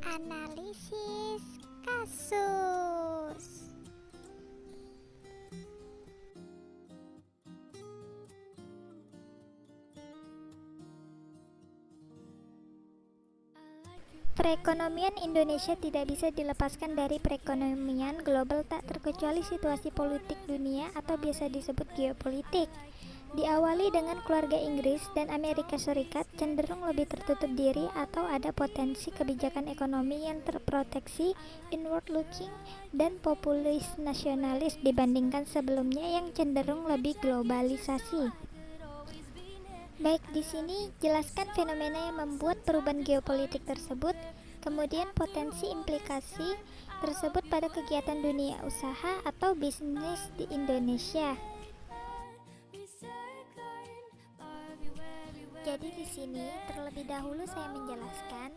Analisis kasus. Perekonomian Indonesia tidak bisa dilepaskan dari perekonomian global, tak terkecuali situasi politik dunia atau biasa disebut geopolitik. Diawali dengan keluarga Inggris dan Amerika Serikat cenderung lebih tertutup diri atau ada potensi kebijakan ekonomi yang terproteksi, inward looking, dan populis nasionalis dibandingkan sebelumnya yang cenderung lebih globalisasi. Baik, di sini jelaskan fenomena yang membuat perubahan geopolitik tersebut, kemudian potensi implikasi tersebut pada kegiatan dunia usaha atau bisnis di Indonesia. Jadi di sini terlebih dahulu saya menjelaskan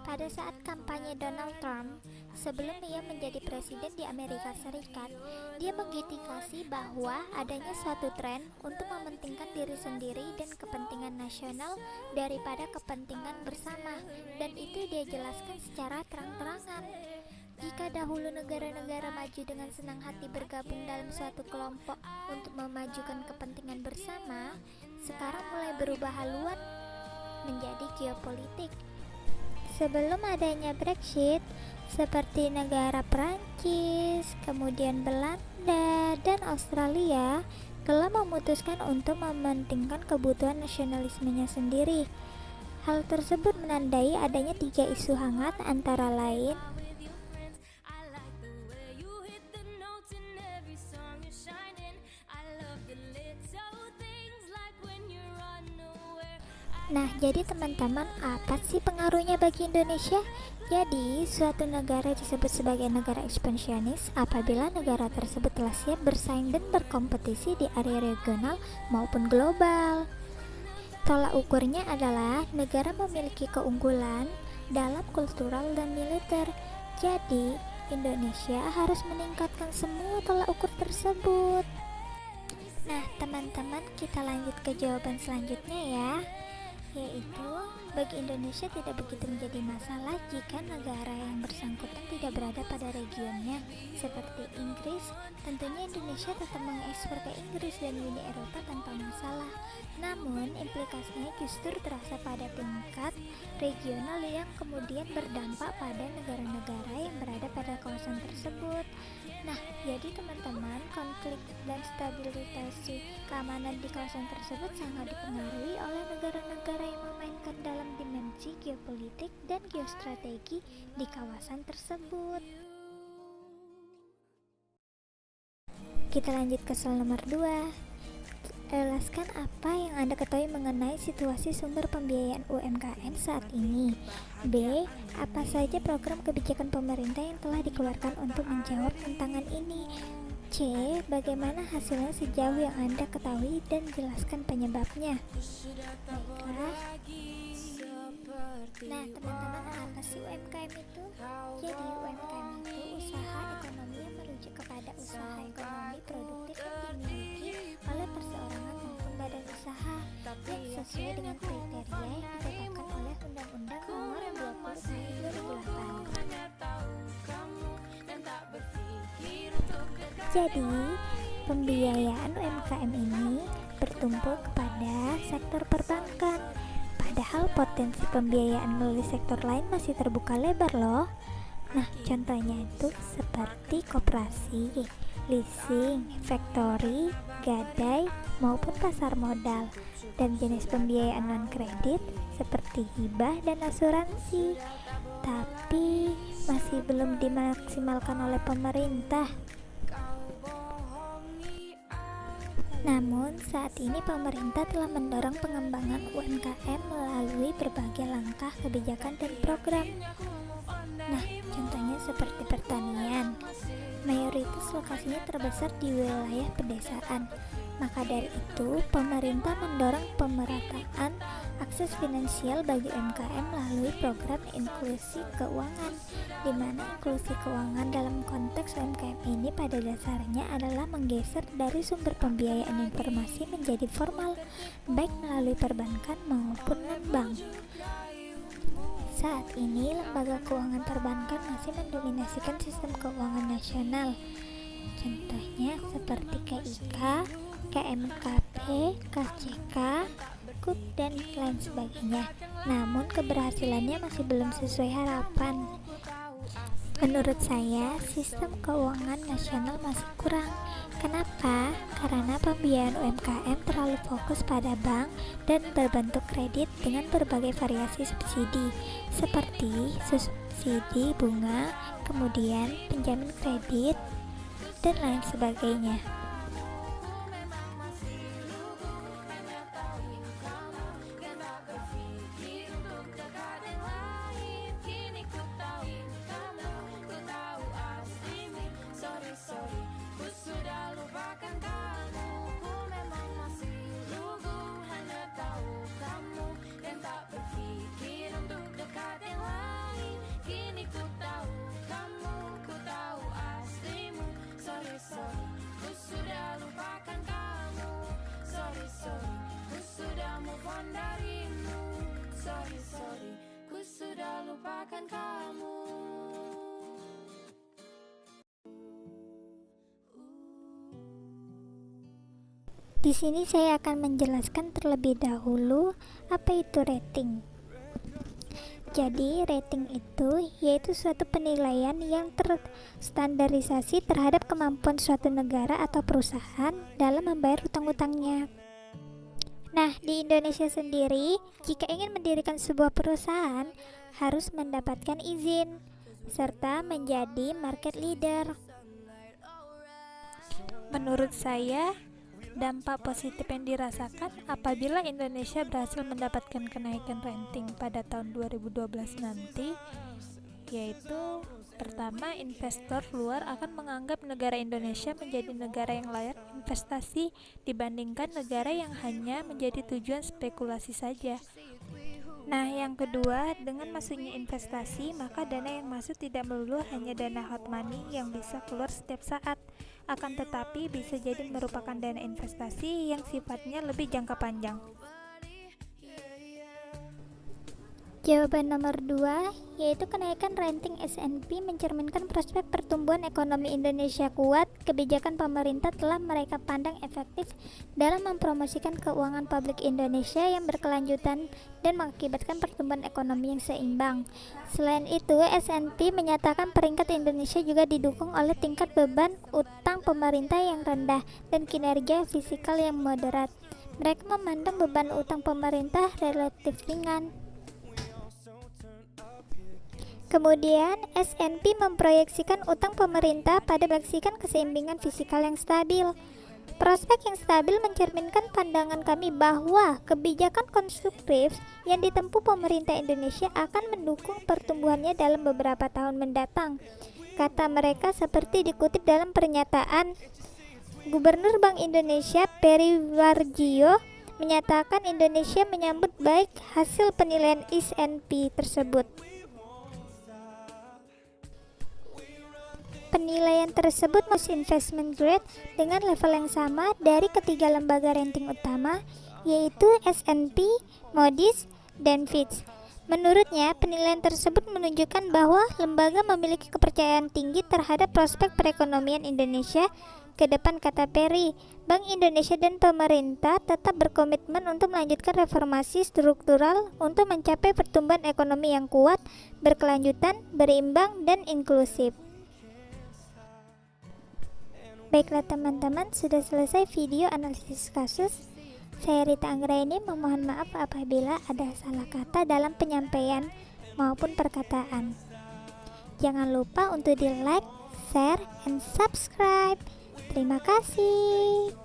pada saat kampanye Donald Trump sebelum ia menjadi presiden di Amerika Serikat, dia mengindikasi bahwa adanya suatu tren untuk mementingkan diri sendiri dan kepentingan nasional daripada kepentingan bersama, dan itu dia jelaskan secara terang-terangan. Jika dahulu negara-negara maju dengan senang hati bergabung dalam suatu kelompok untuk memajukan kepentingan bersama, sekarang mulai berubah haluan menjadi geopolitik. Sebelum adanya Brexit, seperti negara Prancis, kemudian Belanda, dan Australia telah memutuskan untuk mementingkan kebutuhan nasionalismenya sendiri. Hal tersebut menandai adanya 3 isu hangat antara lain Nah, jadi teman-teman, apa sih pengaruhnya bagi Indonesia? Jadi, suatu negara disebut sebagai negara ekspansionis apabila negara tersebut telah siap bersaing dan berkompetisi di area regional maupun global. Tolak ukurnya adalah negara memiliki keunggulan dalam kultural dan militer. Jadi, Indonesia harus meningkatkan semua tolak ukur tersebut. Nah, teman-teman, kita lanjut ke jawaban selanjutnya ya. Yaitu, bagi Indonesia tidak begitu menjadi masalah jika negara yang bersangkutan tidak berada pada regionnya. Seperti Inggris, tentunya Indonesia tetap mengekspor ke Inggris dan Uni Eropa tanpa masalah. Namun, implikasinya justru terasa pada tingkat regional yang kemudian berdampak pada negara-negara yang berada pada kawasan tersebut. Nah, jadi teman-teman, konflik dan stabilitas keamanan di kawasan tersebut sangat dipengaruhi oleh negara-negara yang memainkan dalam dimensi geopolitik dan geostrategi di kawasan tersebut. Kita lanjut ke soal nomor 2. Jelaskan apa yang Anda ketahui mengenai situasi sumber pembiayaan UMKM saat ini. B. Apa saja program kebijakan pemerintah yang telah dikeluarkan untuk menjawab tantangan ini. C. Bagaimana hasilnya sejauh yang Anda ketahui dan jelaskan penyebabnya. Baiklah. Nah, teman-teman, apa sih UMKM itu? Jadi, UMKM itu usaha ekonomi yang merujuk kepada usaha ekonomi produktif yang dimiliki oleh perseorangan maupun badan usaha yang sesuai dengan kriteria yang ditetapkan oleh Undang-Undang Nomor 20 Tahun 2008. Jadi, pembiayaan UMKM ini bertumpu kepada sektor perbankan. Padahal potensi pembiayaan melalui sektor lain masih terbuka lebar loh. Nah, contohnya itu seperti koperasi, leasing, factory, gadai, maupun pasar modal, dan jenis pembiayaan non-kredit seperti hibah dan asuransi. Tapi masih belum dimaksimalkan oleh pemerintah. Namun, saat ini pemerintah telah mendorong pengembangan UMKM melalui berbagai langkah kebijakan dan program. Nah, contohnya seperti pertanian. Mayoritas lokasinya terbesar di wilayah pedesaan. Maka dari itu, pemerintah mendorong pemerataan akses finansial bagi UMKM melalui program inklusi keuangan, di mana inklusi keuangan dalam konteks UMKM ini pada dasarnya adalah menggeser dari sumber pembiayaan informasi menjadi formal, baik melalui perbankan maupun non-bank. Saat ini, lembaga keuangan perbankan masih mendominasikan sistem keuangan nasional. Contohnya seperti KIK, KMKP, KCK, KUP, dan lain sebagainya. Namun keberhasilannya masih belum sesuai harapan. Menurut saya, sistem keuangan nasional masih kurang. Kenapa? Karena pembiayaan UMKM terlalu fokus pada bank dan berbentuk kredit dengan berbagai variasi subsidi, seperti subsidi bunga, kemudian penjamin kredit, dan lain sebagainya. Ku sudah lupakan kamu. Di sini saya akan menjelaskan terlebih dahulu apa itu rating. Jadi, rating itu yaitu suatu penilaian yang terstandarisasi terhadap kemampuan suatu negara atau perusahaan dalam membayar utang-utangnya. Nah, di Indonesia sendiri, jika ingin mendirikan sebuah perusahaan, harus mendapatkan izin, serta menjadi market leader. Menurut saya, dampak positif yang dirasakan apabila Indonesia berhasil mendapatkan kenaikan rating pada tahun 2012 nanti, yaitu pertama, investor luar akan menganggap negara Indonesia menjadi negara yang layak investasi dibandingkan negara yang hanya menjadi tujuan spekulasi saja. Nah, yang kedua, dengan masuknya investasi, maka dana yang masuk tidak melulu hanya dana hot money yang bisa keluar setiap saat, akan tetapi bisa jadi merupakan dana investasi yang sifatnya lebih jangka panjang. Jawaban nomor 2, yaitu kenaikan rating S&P mencerminkan prospek pertumbuhan ekonomi Indonesia kuat. Kebijakan pemerintah telah mereka pandang efektif dalam mempromosikan keuangan publik Indonesia yang berkelanjutan dan mengakibatkan pertumbuhan ekonomi yang seimbang. Selain itu, S&P menyatakan peringkat Indonesia juga didukung oleh tingkat beban utang pemerintah yang rendah dan kinerja fiskal yang moderat. Mereka memandang beban utang pemerintah relatif ringan. Kemudian, S&P memproyeksikan utang pemerintah pada berdasarkan keseimbangan fiskal yang stabil. Prospek yang stabil mencerminkan pandangan kami bahwa kebijakan konstruktif yang ditempuh pemerintah Indonesia akan mendukung pertumbuhannya dalam beberapa tahun mendatang. Kata mereka seperti dikutip dalam pernyataan Gubernur Bank Indonesia Peri Warjio menyatakan Indonesia menyambut baik hasil penilaian S&P tersebut. Penilaian tersebut most investment grade dengan level yang sama dari ketiga lembaga rating utama, yaitu S&P, Moody's, dan Fitch. Menurutnya, penilaian tersebut menunjukkan bahwa lembaga memiliki kepercayaan tinggi terhadap prospek perekonomian Indonesia ke depan, kata Peri. Bank Indonesia dan pemerintah tetap berkomitmen untuk melanjutkan reformasi struktural untuk mencapai pertumbuhan ekonomi yang kuat, berkelanjutan, berimbang, dan inklusif. Baiklah teman-teman, sudah selesai video analisis kasus. Saya Rita Anggraini memohon maaf apabila ada salah kata dalam penyampaian maupun perkataan. Jangan lupa untuk di like, share, and subscribe. Terima kasih.